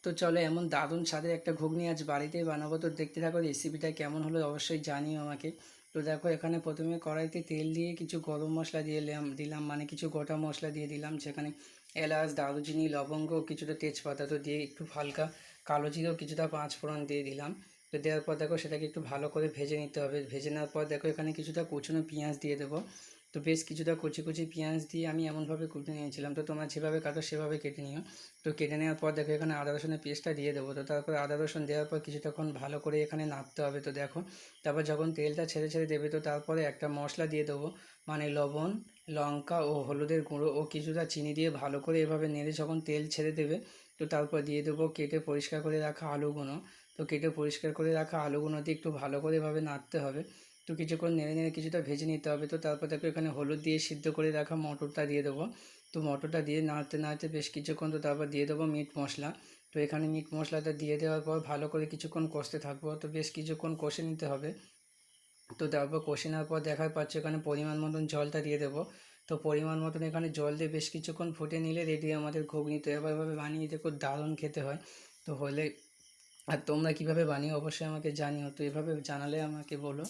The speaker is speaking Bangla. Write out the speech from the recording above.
তো চলো এমন দারুণ স্বাদের একটা ঘুগনি আজ বাড়িতেই বানাবো। তো দেখতে থাকো রেসিপিটা কেমন হলো অবশ্যই জানিও আমাকে। তো দেখো এখানে প্রথমে কড়াইতে তেল দিয়ে কিছু গরম মশলা দিয়ে দিলাম মানে কিছু গোটা মশলা দিয়ে দিলাম, যেখানে এলাচ, দারুচিনি, লবঙ্গ, কিছুটা তেজপাতা তো দিয়ে একটু হালকা কালো জিরেও কিছুটা পাঁচ ফোড়ন দিয়ে দিলাম। তো দেওয়ার পর দেখো সেটাকে একটু ভালো করে ভেজে নিতে হবে। ভেজে নেওয়ার পর দেখো এখানে কিছুটা কুচনো পেঁয়াজ দিয়ে দেবো। তো বেশ কিছুটা কুচি কুচি পেঁয়াজ দিয়ে আমি এমনভাবে কুটে নিয়েছিলাম, তো তোমরা যেভাবে কাটো সেভাবে কেটে নিও। তো কেটে নেওয়ার পর দেখো এখানে আদা রসুনের পেস্টটা দিয়ে দেবো। তো তারপর আদা রসুন দেওয়ার পর কিছুক্ষণ ভালো করে এখানে নাড়তে হবে। তো দেখো তারপর যখন তেলটা ছেড়ে ছেড়ে দেবে তো তারপরে একটা মশলা দিয়ে দেবো, মানে লবণ, লঙ্কা ও হলুদের গুঁড়ো ও কিছুটা চিনি দিয়ে ভালো করে এভাবে নেড়ে যখন তেল ছেড়ে দেবে তো তারপর দিয়ে দেবো কেটে পরিষ্কার করে রাখা আলুগুলো। তো কেটে পরিষ্কার করে রাখা আলুগুলো দিয়ে একটু ভালো করে এভাবে নাড়তে হবে। তো কিছুক্ষণ নেড়ে নেড়ে কিছুটা ভেজে নিতে হবে। তো তারপর দেখো এখানে হলুদ দিয়ে সিদ্ধ করে রাখা মটরটা দিয়ে দেবো। তো মটরটা দিয়ে নাড়তে নাড়তে বেশ কিছুক্ষণ, তো তারপর দিয়ে দেবো মিট মশলা। তো এখানে মিট মশলাটা দিয়ে দেওয়ার পর ভালো করে কিছুক্ষণ কষতে থাকবো। তো বেশ কিছুক্ষণ কষে নিতে হবে। তো তারপর কষে নেওয়ার পর দেখা পাচ্ছে এখানে পরিমাণ মতন জলটা দিয়ে দেবো। তো পরিমাণ মতন এখানে জল দিয়ে বেশ কিছুক্ষণ ফুটে নিলে রেডি আমাদের ঘুগনি। তো এভাবে বানিয়ে দেখো দারুণ খেতে হয়। তো হলে আর তোমরা কীভাবে বানিয়ে অবশ্যই আমাকে জানিও। তো এভাবে জানালে আমাকে বলো।